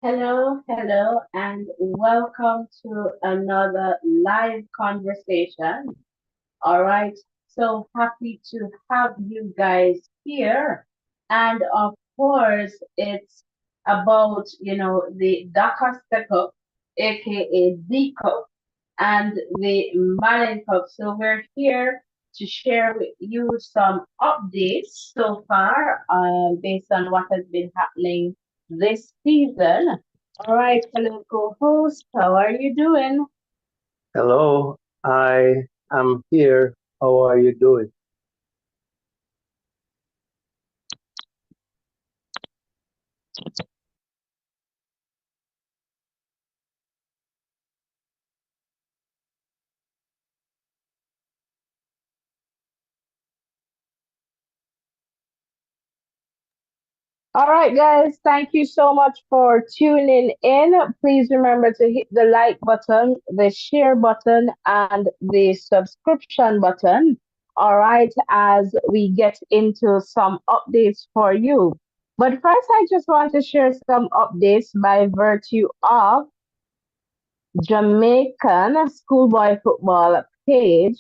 Hello, and welcome to another live conversation. All right, so happy to have you guys here. And of course, it's about, the DaCosta Cup, aka D Cup, and the Malin Cup. So we're here to share with you some updates so far based on what has been happening this season. All right, hello, co-host. How are you doing? Hello, I am here. How are you doing? All right, guys, thank you so much for tuning in. Please remember to hit the like button, the share button, and the subscription button. All right, as we get into some updates for you. But first, I just want to share some updates by virtue of Jamaican schoolboy football page.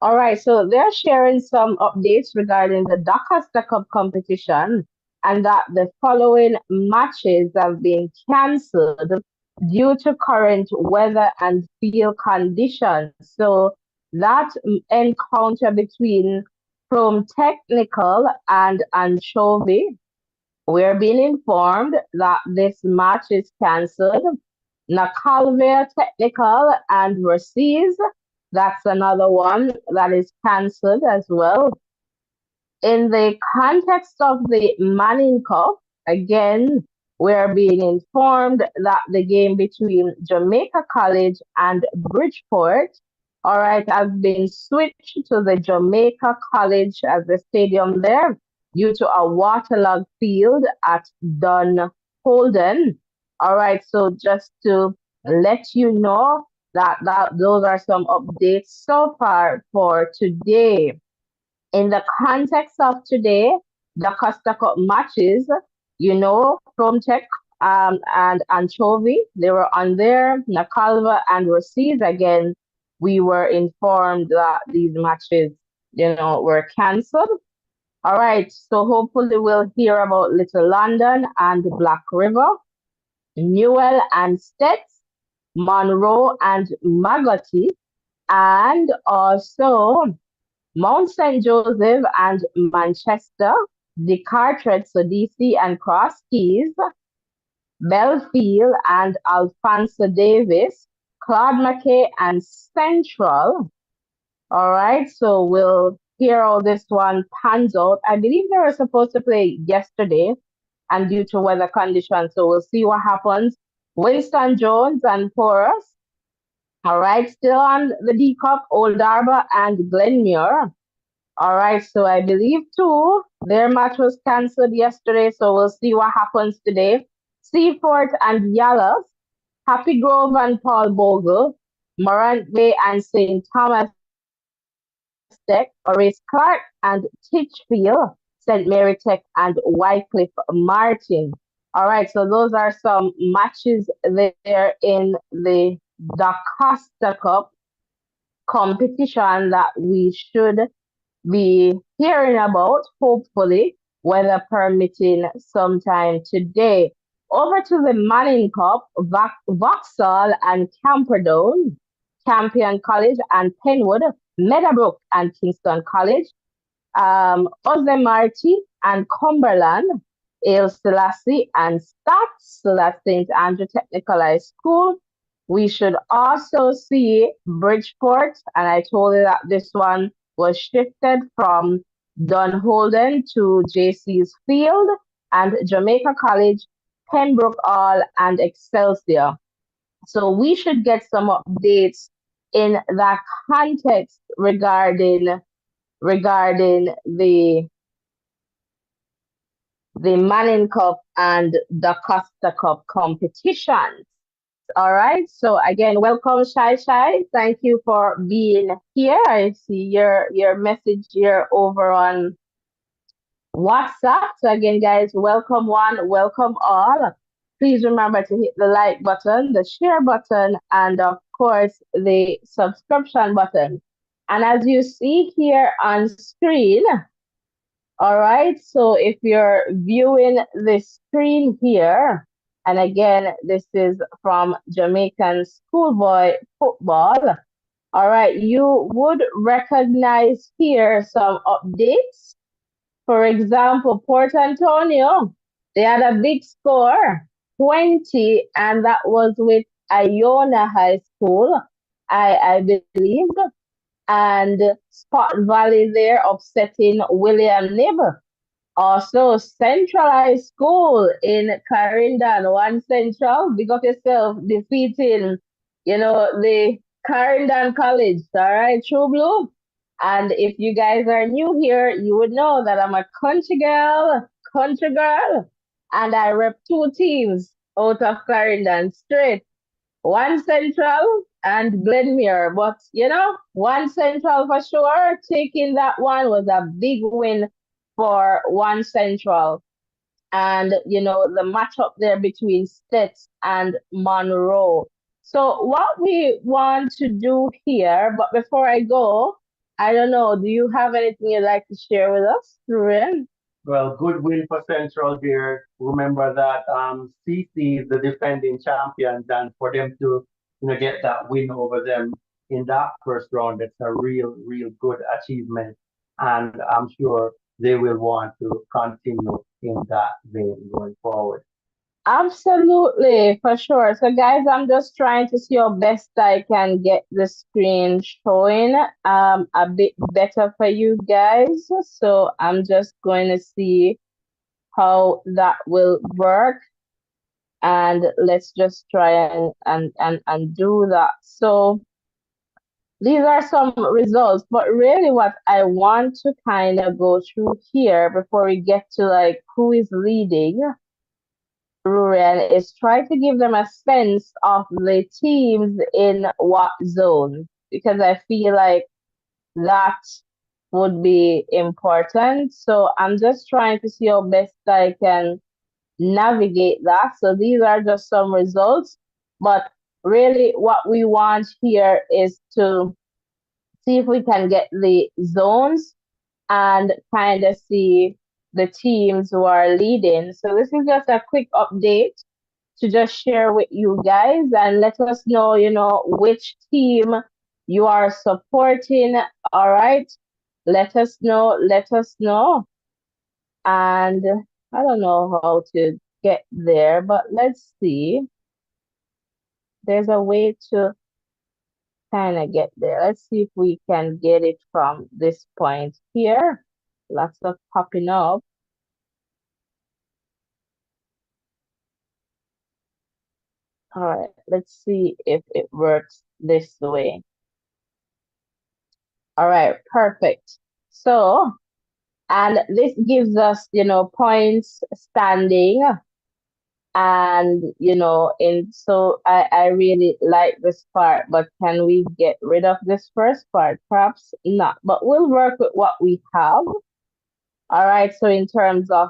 All right, so they're sharing some updates regarding the DaCosta Cup competition and that the following matches have been cancelled due to current weather and field conditions. So that encounter between Chrome Technical and Anchovy, we're being informed that this match is cancelled. Nakalvia Technical and Versailles, that's another one that is cancelled as well. In the context of the Manning Cup, again, we're being informed that the game between Jamaica College and Bridgeport, all right, has been switched to the Jamaica College as the stadium there due to a waterlogged field at Dun Holden. All right, so just to let you know that those are some updates so far for today. In the context of today, the Costa Cup matches, Promtech and Anchovy, they were on there. Nakalva and Rosies, again, we were informed that these matches, were cancelled. All right, so hopefully we'll hear about Little London and Black River, Newell and Stets, Monroe and Magotty, and also Mount St. Joseph and Manchester, the Carteret, so DC and Cross Keys, Belfield and Alfonso Davis, Claude McKay and Central. All right, so we'll hear how this one pans out. I believe they were supposed to play yesterday, and due to weather conditions, so we'll see what happens. Winston Jones and Porus. All right, still on the D Cup, Old Arbor and Glenmuir. All right, so I believe too, their match was cancelled yesterday, so we'll see what happens today. Seafort and Yallas, Happy Grove and Paul Bogle, Morant Bay and St. Thomas Tech, Horace Clark and Titchfield, St. Mary Tech and Wycliffe Martin. All right, so those are some matches there in the DaCosta Cup competition that we should be hearing about, hopefully, weather permitting, sometime today. Over to the Manning Cup, Vauxhall and Camperdown, Campion College and Penwood, Meadowbrook and Kingston College, Ozemarty and Cumberland, Ale Selassie and Stats, so that's St. Andrew Technical High School. We should also see Bridgeport, and I told you that this one was shifted from Dunholden to JC's Field, and Jamaica College, Pembroke Hall, and Excelsior. So we should get some updates in that context regarding the Manning Cup and the Costa Cup competitions. All right. So again, welcome, Shai Shai. Thank you for being here. I see your message here over on WhatsApp. So again, guys, welcome one, welcome all. Please remember to hit the like button, the share button, and of course the subscription button. And as you see here on screen, all right, so if you're viewing the screen here, and again, this is from Jamaican Schoolboy Football, all right, you would recognize here some updates. For example, Port Antonio, they had a big score, 20, and that was with Iona High School, I believe. And Spot Valley there upsetting William Nib. Also, Central High School in Clarendon, one Central, big up yourself, defeating, the Clarendon College, all right, True Blue. And if you guys are new here, you would know that I'm a country girl, and I rep two teams out of Clarendon straight. One Central and Glenmere, but one Central for sure. Taking that one was a big win for one Central. And the matchup there between Stets and Monroe. So what we want to do here, but before I go, I don't know, do you have anything you'd like to share with us, Ruben? Well, good win for Central here. Remember that CC is the defending champions, and for them to get that win over them in that first round, that's a real good achievement. And I'm sure they will want to continue in that vein going forward. Absolutely, for sure. So, guys, I'm just trying to see how best I can get the screen showing a bit better for you guys. So, I'm just going to see how that will work, and let's just try and do that. So, these are some results, but really, what I want to kind of go through here before we get to like who is leading Ruren is try to give them a sense of the teams in what zone because I feel like that would be important. So I'm just trying to see how best I can navigate that. So these are just some results, but really what we want here is to see if we can get the zones and kind of see the teams who are leading. So this is just a quick update to just share with you guys and let us know, which team you are supporting. All right. Let us know. Let us know. And I don't know how to get there, but let's see. There's a way to kind of get there. Let's see if we can get it from this point here. Lots of popping up. All right, let's see if it works this way. All right, perfect. So, and this gives us, points standing. And, so I really like this part, but can we get rid of this first part? Perhaps not, but we'll work with what we have. All right, so in terms of,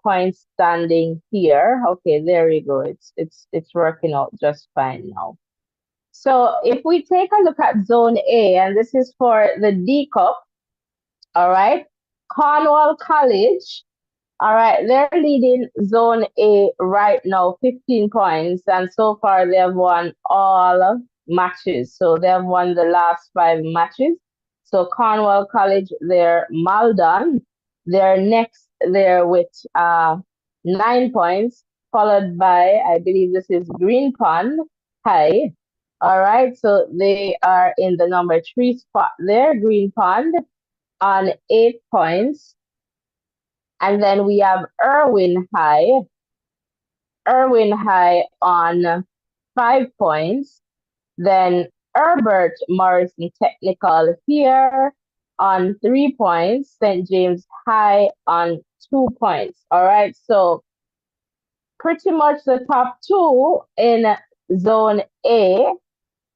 points standing here, okay, there you go. It's working out just fine now. So if we take a look at zone A, and this is for the D Cup, all right, Cornwall College, all right, they're leading zone A right now, 15 points, and so far they have won all matches. So they have won the last 5 matches. So Cornwall College, they're Maldon. They're next there with 9 points, followed by, I believe this is Green Pond High. All right, so they are in the number 3 spot there, Green Pond, on 8 points. And then we have Irwin High on 5 points. Then Herbert Morrison Technical here on 3 points. St. James High on 2 points. All right, so pretty much the top two in zone A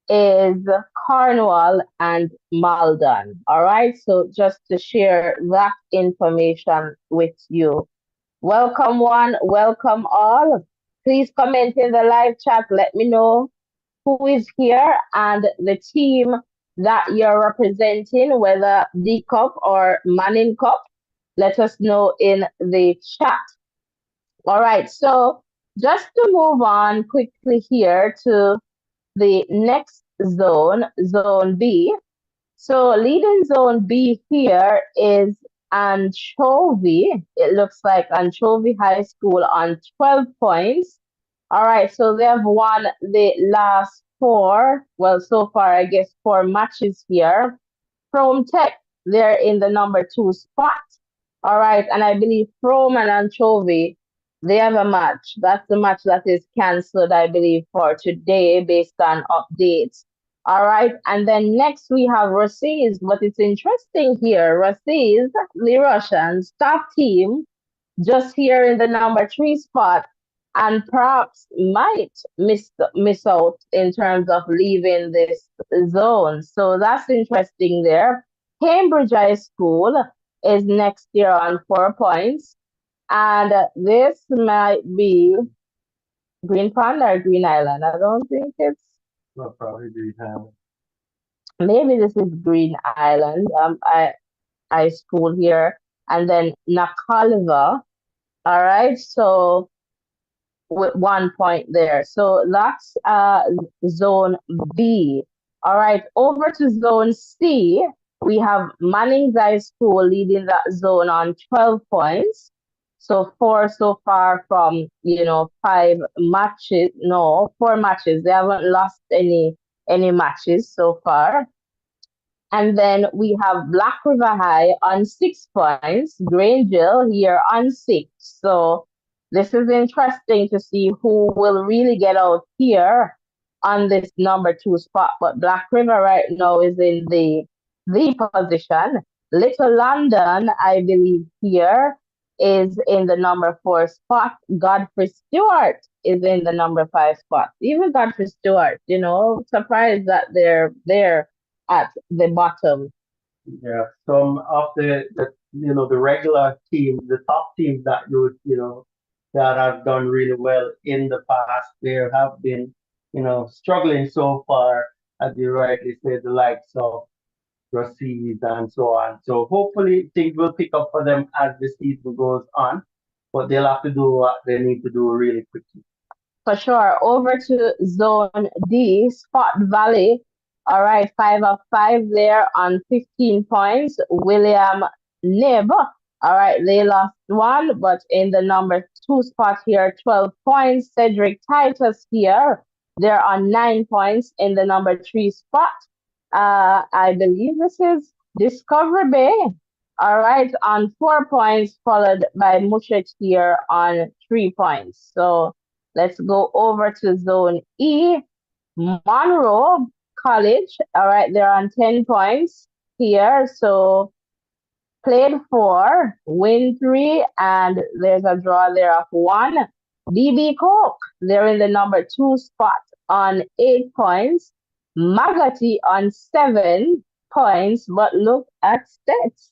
is Cornwall and Maldon. All right, so just to share that information with you. Welcome one, welcome all. Please comment in the live chat. Let me know who is here and the team that you're representing, whether D Cup or Manning Cup. Let us know in the chat. All right, so just to move on quickly here to the next zone, Zone B. So leading Zone B here is Anchovy. It looks like Anchovy High School on 12 points. All right, so they have won the last four, well, so far, I guess, four matches here. Chrome Tech, they're in the number two spot. All right, and I believe Chrome and Anchovy, they have a match. That's the match that is canceled, I believe, for today based on updates. All right, and then next we have Russies, but it's interesting here. Russies, the Russians, top team, just here in the number three spot, and perhaps might miss out in terms of leaving this zone. So that's interesting there. Cambridge High School is next year on 4 points, and this might be Green Pond or Green Island. I don't think it's. Well, probably do have. Maybe this is Green Island. I school here, and then Nakalva. All right, so with 1 point there. So that's zone B. All right, over to zone C. We have Manning's High School leading that zone on 12 points. So four so far from, five matches. No, four matches. They haven't lost any matches so far. And then we have Black River High on 6 points, Grangeville here on six. So this is interesting to see who will really get out here on this number two spot. But Black River right now is in the position. Little London, I believe, here is in the number four spot. Godfrey Stewart is in the number five spot. Even Godfrey Stewart, surprised that they're there at the bottom. Yeah, some of the regular teams, the top teams that that have done really well in the past, there have been struggling so far, as you rightly said, the likes of Rashid and so on. So hopefully things will pick up for them as the season goes on, but they'll have to do what they need to do really quickly. For sure. Over to zone D, Spot Valley. All right, 5 of 5 there on 15 points. William Nib. All right, they lost one, but in the number two spot here, 12 points. Cedric Titus here. They're on 9 points in the number three spot. I believe this is Discovery Bay. All right, on 4 points, followed by Mushet here on 3 points. So let's go over to zone E. Monroe College. All right, they're on 10 points here. So played four, win three, and there's a draw there of one. BB Coke, they're in the number two spot on 8 points. Magati on 7 points, but look at Stets.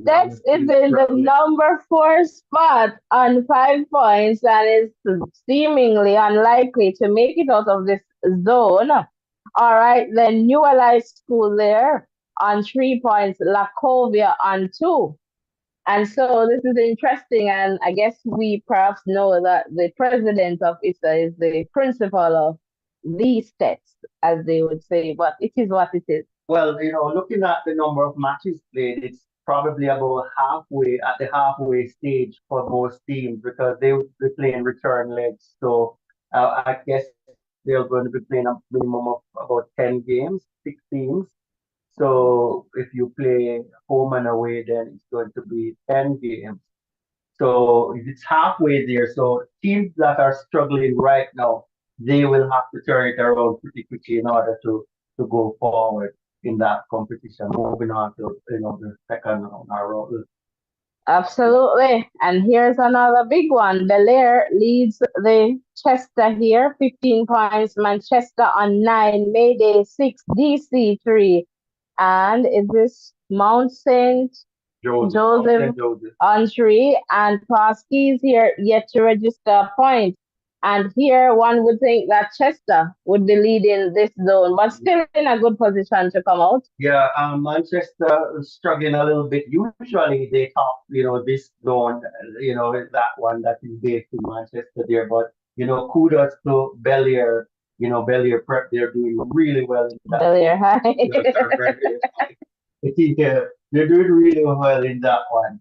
Stets is in the number four spot on 5 points and is seemingly unlikely to make it out of this zone. All right, then New Allied School there on 3 points, Lacovia on two. And so this is interesting, and I guess we perhaps know that the president of ISA is the principal of these sets, as they would say, but it is what it is. Well, looking at the number of matches played, it's probably about halfway at the halfway stage for most teams because they will be playing return legs. So I guess they're going to be playing a minimum of about 10 games, 6 teams. So if you play home and away, then it's going to be 10 games. So it's halfway there. So teams that are struggling right now, they will have to turn it around pretty quickly in order to go forward in that competition, moving on to the second round or Absolutely. And here's another big one. Belair leads the Chester here, 15 points. Manchester on 9, Mayday 6, DC 3. And is this Mount Saint? Joseph, Joseph Fountain Joseph. on three, and Koski's here yet to register a point. And here one would think that Chester would be leading this zone, but still in a good position to come out. Yeah, Manchester is struggling a little bit. Usually they top, this zone, that one that is based in Manchester there. But, kudos to Bellier, Bellier Prep. They're doing really well in that Bellier one. High. Yes, sir, very high. Yeah, they're doing really well in that one.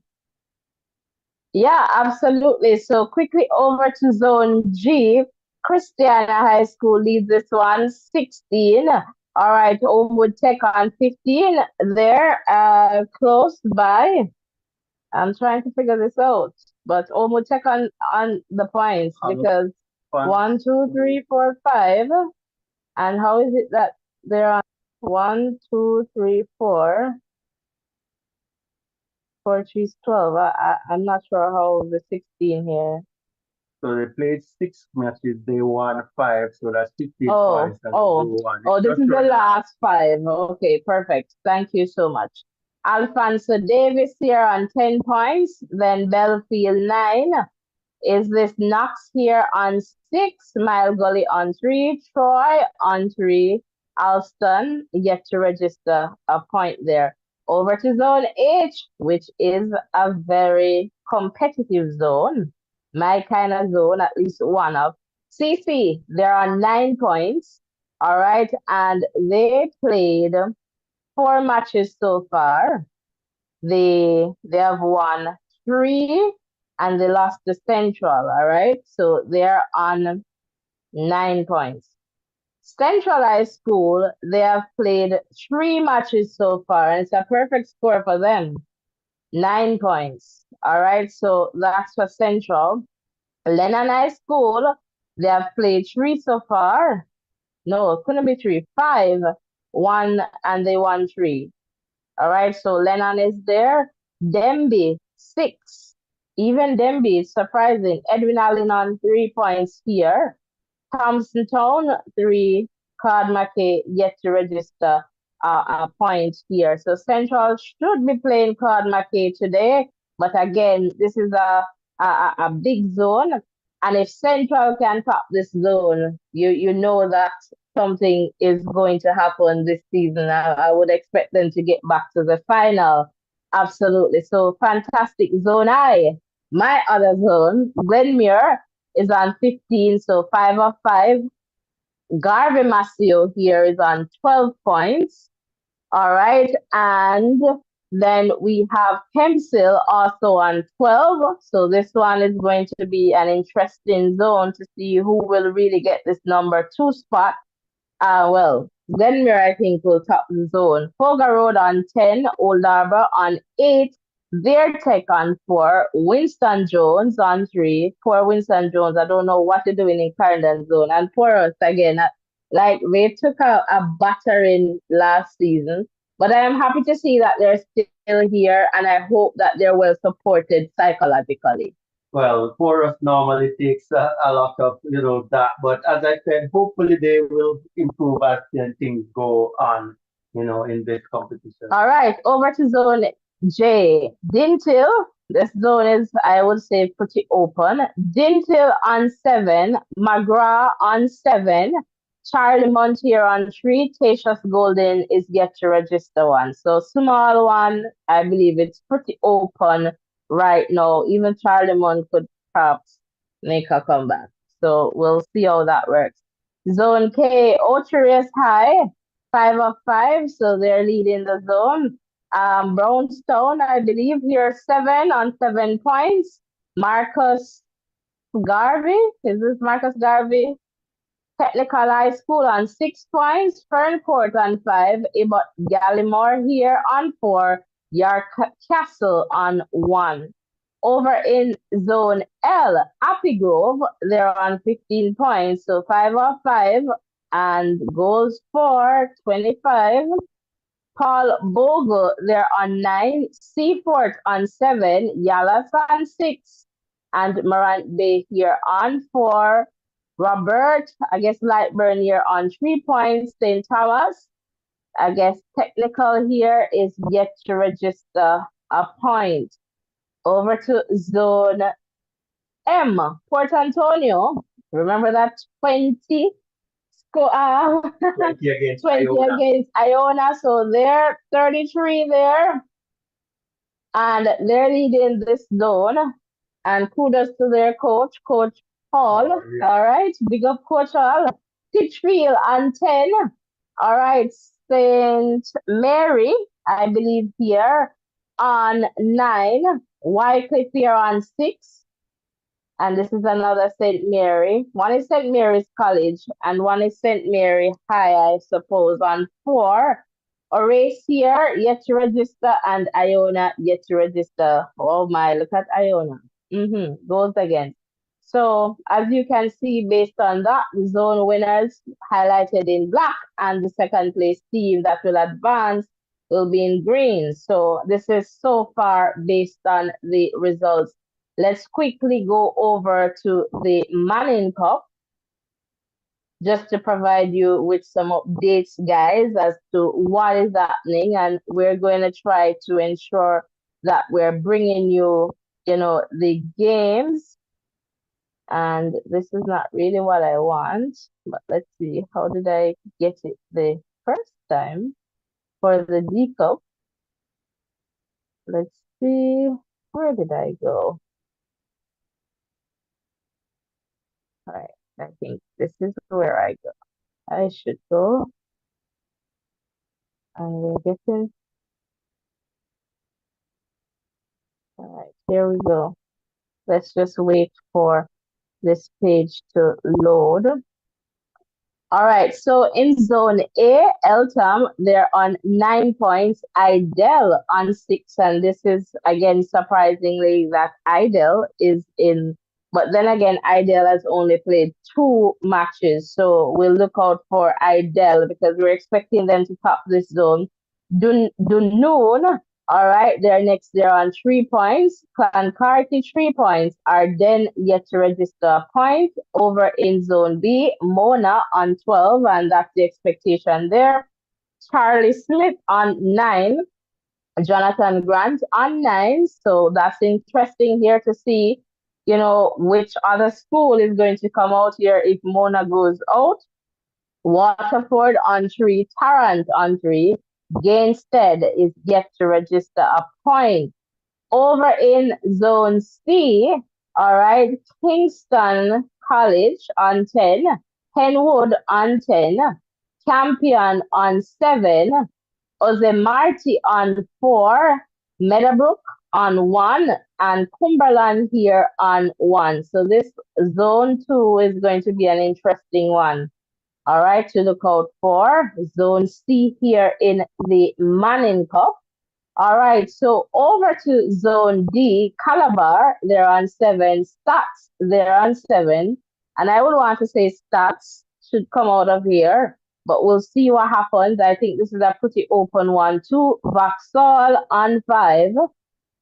Yeah, absolutely. So quickly over to zone G. Christiana High School leads this one 16. All right, Homewood Tech on 15. They're close by. I'm trying to figure this out. But Homewood Tech on the points Um, because fun. 1, 2, 3, 4, 5. And how is it that they're on 1, 2, 3, 4? 4, 3 is 12. I'm not sure how the 16 here. So they played 6 matches. They won five, so that's 15 Oh, points, and they oh, drew one. It's oh, this just is the showing that. last five. Okay, perfect. Thank you so much. Alfonso Davis here on 10 points, then Belfield 9. Is this Knox here on 6, Mile Gully on 3, Troy on 3, Alston yet to register a point there. Over to zone H, which is a very competitive zone. My kind of zone, at least one of. CC, they're on 9 points. All right, and they played 4 matches so far. They have won 3 and they lost to Central. All right, so they're on 9 points. Central High School, they have played 3 matches so far, and it's a perfect score for them. 9 points. All right, so that's for Central. Lennon High School, they have played 3 so far. No, it couldn't be 3, 5, 1, and they won 3. All right, so Lennon is there. Demby, 6. Even Demby is surprising. Edwin Allen on 3 points here. Thompson Town, 3. Claude Mackay yet to register a point here. So Central should be playing Claude Mackay today. But again, this is a big zone. And if Central can top this zone, you know that something is going to happen this season. I would expect them to get back to the final. Absolutely. So fantastic. Zone I, my other zone, Glenmuir is on 15, so 5 of 5. Garvey Masio here is on 12 points. All right. And then we have Kempsell also on 12. So this one is going to be an interesting zone to see who will really get this number 2 spot. Well, Glenmere, I think, will top the zone. Foga Road on 10, Old Harbor on 8, Their Tech on 4, Winston Jones on 3. Poor Winston Jones, I don't know what they're doing in Clarendon zone. And poor us again, like they took a battering last season. But I am happy to see that they're still here, and I hope that they're well supported psychologically. Well, for us normally takes a lot of, that. But as I said, hopefully they will improve as things go on, in this competition. All right, over to zone J. Dintil. This zone is, I would say, pretty open. Dintil on 7, McGraw on 7, Charlie Montier on 3, Tatius Golden is yet to register one. So small one, I believe it's pretty open right now. Even Charlie Mont could perhaps make a comeback. So we'll see how that works. Zone K, Ocherius High. 5 of 5, so they're leading the zone. Brownstone, I believe, here 7 on 7 points. Marcus Garvey, is this Marcus Garvey? Technical High School on 6 points. Ferncourt on 5. Abbott Gallimore here on 4. York Castle on 1. Over in Zone L, Appy Grove, they're on 15 points, so 5 of 5 and goals for 25. Paul Bogle, they're on 9. Seaport on 7. Yalas on 6. And Morant Bay here on 4. Robert, I guess Lightburn here on 3 points. St. Thomas, I guess technical here is yet to register a point. Over to zone M, Port Antonio. Remember that 20 20 against 20 Iona. against Iona. So they're 33 there. And they're leading this zone. And kudos to their coach, Coach Hall. Oh, yeah. All right. Big up Coach Hall. Titchfield on 10. All right. St. Mary, I believe, here on 9. Wycliffe here on 6. And this is another St. Mary. One is St. Mary's College, and one is St. Mary High, I suppose, on 4. Horace here, yet to register, and Iona, yet to register. Oh my, look at Iona. Goes again. So, as you can see, based on that, the zone winners highlighted in black, and the second place team that will advance will be in green. So, this is so far based on the results. Let's quickly go over to the Manning Cup just to provide you with some updates, guys, as to what is happening. And we're going to try to ensure that we're bringing you, the games. And this is not really what I want, but let's see. How did I get it the first time for the D Cup? Let's see. Where did I go? All right. I think this is where I should go. And we're getting, all right, here we go. Let's just wait for this page to load. All right, so in zone A, Eltham, they're on 9 points. Idel on 6, and this is again surprisingly that Idel is in. But then again, Idel has only played 2 matches, so we'll look out for Idel because we're expecting them to top this zone. Dunoon, all right, they're next. They're on 3 points. Clancarty, 3 points. Arden yet to register a point. Over in zone B, Mona on 12, and that's the expectation there. Charlie Smith on 9. Jonathan Grant on 9. So that's interesting here to see, which other school is going to come out here if Mona goes out. Waterford on 3, Tarrant on 3. Gainstead is yet to register a point. Over in Zone C, all right, Kingston College on 10, Henwood on 10, Campion on 7, Ozemarty on 4, Meadowbrook on 1, and Cumberland here on 1. So this Zone 2 is going to be an interesting one. All right, to look out for Zone C here in the Manning Cup. All right, so over to Zone D, Calabar, they're on 7, Stats, they're on 7, and I would want to say Stats should come out of here, but we'll see what happens. I think this is a pretty open one too. Vauxhall on 5.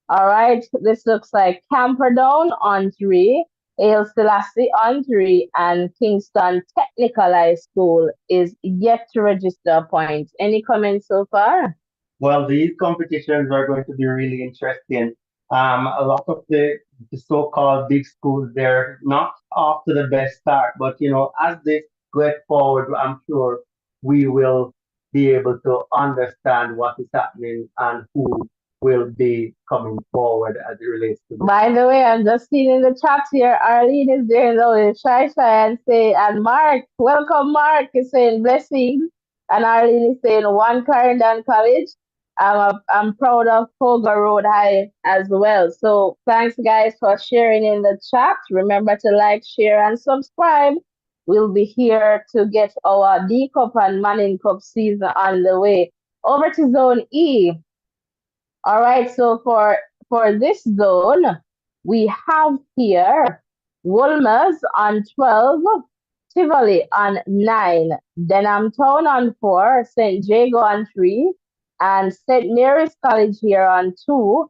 All right, this looks like Camperdown on 3, Ale Selassie on 3, and Kingston Technical High School is yet to register points. Any comments so far? Well, these competitions are going to be really interesting. A lot of the so-called big schools, they're not off to the best start, but as they go forward, I'm sure we will be able to understand what is happening and who will be coming forward as it relates to this. By the way, I'm just seeing in the chat here, Arlene is there now with Shy and say, and Mark, welcome Mark, is saying blessings. And Arlene is saying one Clarendon College. I'm proud of Fogo Road High as well. So thanks guys for sharing in the chat. Remember to like, share, and subscribe. We'll be here to get our D Cup and Manning Cup season on the way. Over to Zone E. All right, so for this zone, we have here Wolmer's on 12, Tivoli on 9, Denham Town on 4, St. Jago on 3, and St. Mary's College here on 2,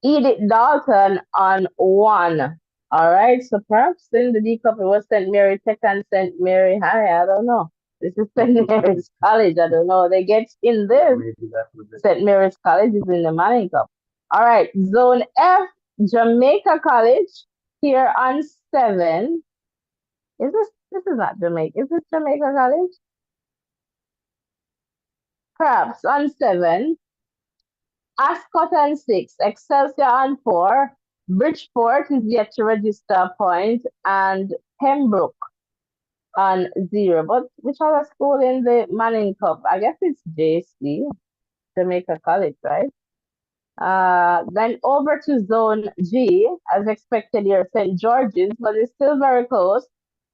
Edith Dalton on 1. All right, so perhaps in the D Cup it was St. Mary Tech and St. Mary High. I don't know. This is St. Mary's College. I don't know. They get in this. Maybe that was it. St. Mary's College is in the Manning Cup. All right, Zone F, Jamaica College here on 7. This is not Jamaica. Is this Jamaica College? Perhaps on 7. Ascot on 6. Excelsior on 4. Bridgeport is yet to register a point, and Pembroke on 0. But which other school in the Manning Cup? I guess it's JC, Jamaica College, right? Then over to Zone G, as expected here, St. George's, but it's still very close.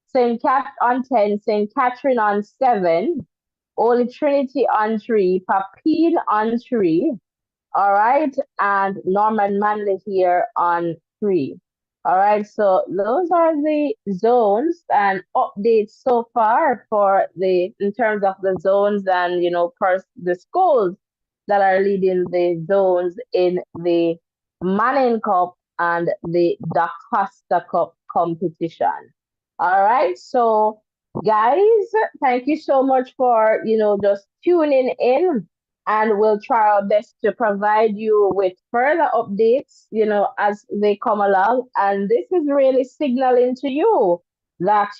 St. Cat on 10, St. Catherine on 7, Holy Trinity on 3, Papine on 3, all right, and Norman Manley here on 3. All right, so those are the zones and updates so far for in terms of the zones and the schools that are leading the zones in the Manning Cup and the DaCosta Cup competition. All right, so guys, thank you so much for just tuning in, and we'll try our best to provide you with further updates, as they come along. And this is really signaling to you that,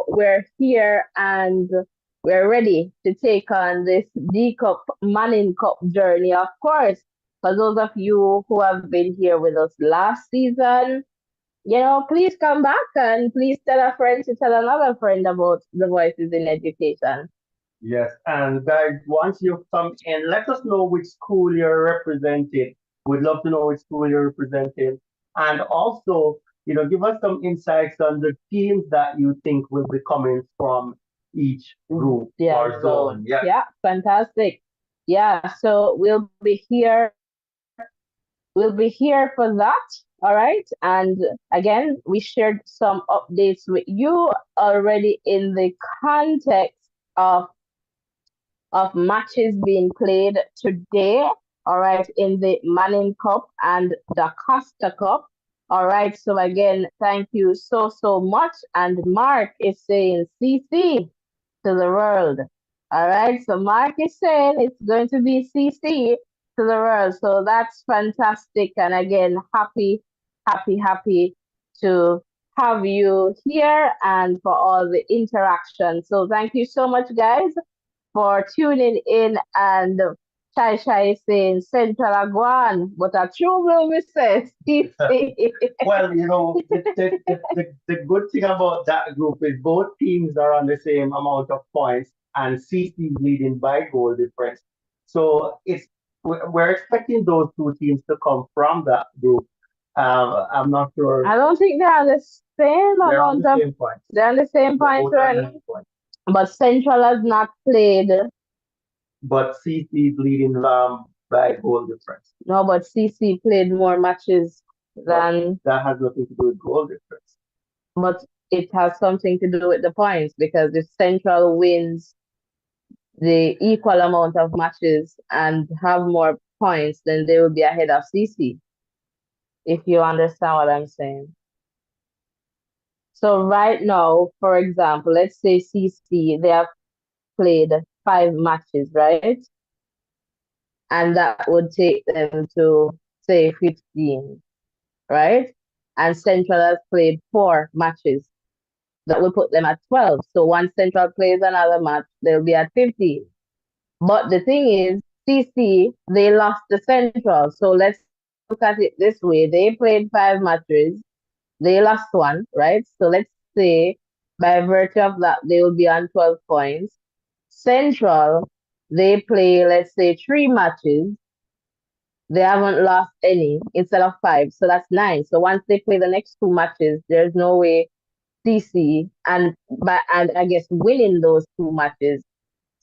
we're here and we're ready to take on this D Cup, Manning Cup journey, of course. For those of you who have been here with us last season, please come back and please tell a friend to tell another friend about the Voices in Education. Yes, and guys, once you come in, let us know which school you're representing. We'd love to know which school you're representing. And also, give us some insights on the teams that you think will be coming from each group Yeah, or zone. Yeah. yeah, fantastic. Yeah, so we'll be here for that. All right. And again, we shared some updates with you already in the context of matches being played today, all right, in the Manning Cup and the Costa Cup. All right, so again, thank you so much. And Mark is saying CC to the world. All right, so Mark is saying it's going to be CC to the world. So that's fantastic. And again, happy to have you here and for all the interaction. So thank you so much, guys, for tuning in. And Shai is saying Central Aguan, but a true blue says Well, the good thing about that group is both teams are on the same amount of points, and CC is leading by goal difference. So we're expecting those two teams to come from that group. I'm not sure. I don't think they're on the same They're on amount the of same points. they're on the same They're point both on right the now. same points. But Central has not played. But CC is leading by goal difference. No, but CC played more matches But than that has nothing to do with goal difference. but it has something to do with the points, because if Central wins the equal amount of matches and have more points, then they will be ahead of CC, if you understand what I'm saying. So right now, for example, let's say CC, they have played 5 matches, right? And that would take them to say 15, right? And Central has played 4 matches. That will put them at 12. So once Central plays another match, they'll be at 15. But the thing is, CC, they lost to Central. So let's look at it this way. They played 5 matches. They lost one, right? So let's say by virtue of that, they will be on 12 points. Central, they play, let's say, 3 matches. They haven't lost any instead of 5. So that's 9. So once they play the next 2 matches, there's no way CC and I guess winning those 2 matches,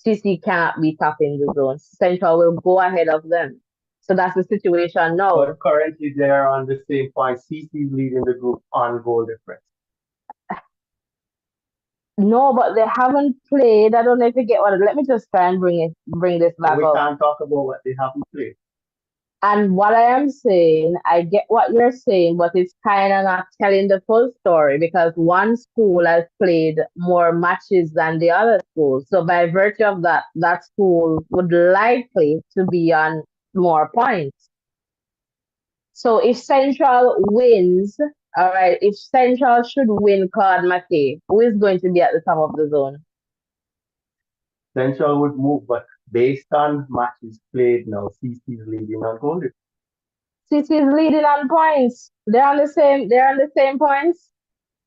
CC cannot be top in the zone. Central will go ahead of them. So that's the situation now. But currently they are on the same point. CC is leading the group on goal difference. No, but they haven't played. I don't know if you get what. Let me just try and bring this back We up. can't talk about what they haven't played. And what I am saying, I get what you're saying, but it's kind of not telling the full story, because one school has played more matches than the other school. So by virtue of that, that school would likely to be on more points. So if Central wins, all right, if Central should win Claude McKay, who is going to be at the top of the zone? Central would move, but based on matches played now, CC is leading on goal. City is leading on points. They're on the same points.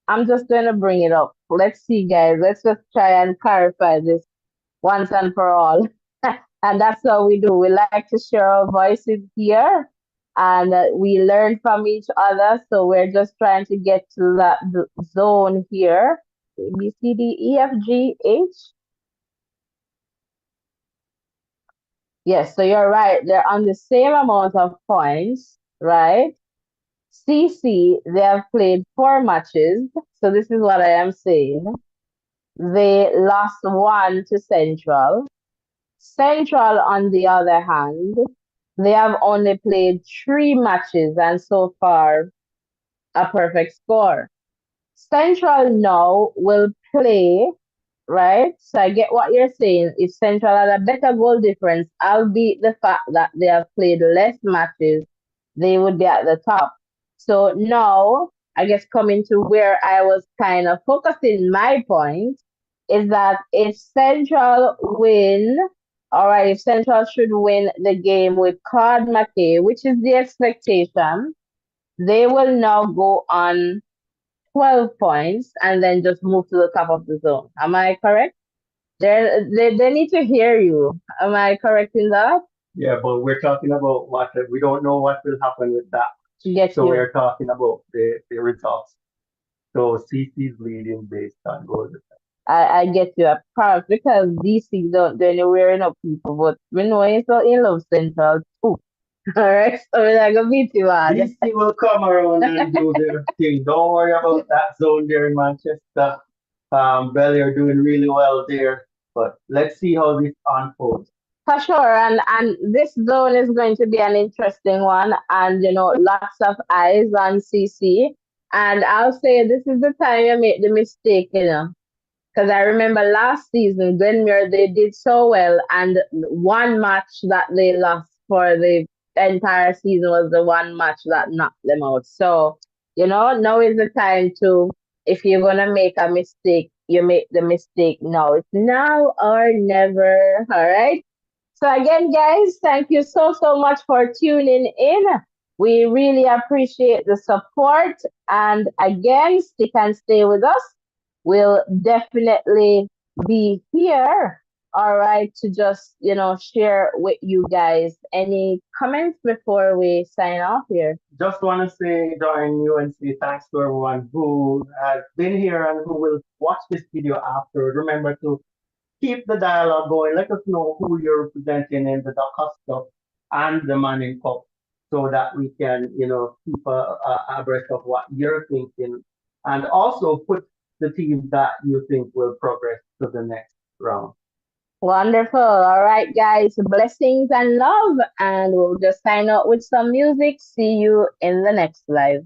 I'm just gonna bring it up. Let's see, guys. Let's just try and clarify this once and for all. And that's how we do. We like to share our voices here and we learn from each other. So we're just trying to get to that zone here. A, B, C, D, E, F, G, H. Yes, so you're right. They're on the same amount of points, right? CC, they have played 4 matches. So this is what I am saying. They lost one to Central. Central, on the other hand, they have only played 3 matches and so far a perfect score. Central now will play, right? So I get what you're saying. If Central had a better goal difference, albeit the fact that they have played less matches, they would be at the top. So now, I guess coming to where I was kind of focusing my point is that if Central win, all right, if Central should win the game with Claude McKay, which is the expectation, they will now go on 12 points and then just move to the top of the zone. Am I correct? They need to hear you. Am I correct in that? Yeah, but we're talking about what we don't know what will happen with that. Get So you. we're talking about the results. So CC is leading based on goals. I get you. Apart because DC don't do anywhere enough people, but we know it's all in love central too. All right, so we're not gonna beat you hard. DC will come around and do their thing. Don't worry about that zone there in Manchester. Belly are doing really well there. But let's see how this unfolds. For sure, and this zone is going to be an interesting one, and lots of eyes on CC. And I'll say this is the time you make the mistake. Because I remember last season, Glenmuir, they did so well, and one match that they lost for the entire season was the one match that knocked them out. So, now is the time to, if you're going to make a mistake, you make the mistake now. It's now or never. All right. So, again, guys, thank you so, so much for tuning in. We really appreciate the support. And again, stick and stay with us. We'll definitely be here, all right, to just, share with you guys. Any comments before we sign off here? Just want to say, join you and say thanks to everyone who has been here and who will watch this video afterward. Remember to keep the dialogue going. Let us know who you're representing in the DaCosta and the Manning Cup so that we can, keep abreast of what you're thinking and also put the team that you think will progress to the next round. Wonderful. All right, guys. Blessings and love. And we'll just sign out with some music. See you in the next live.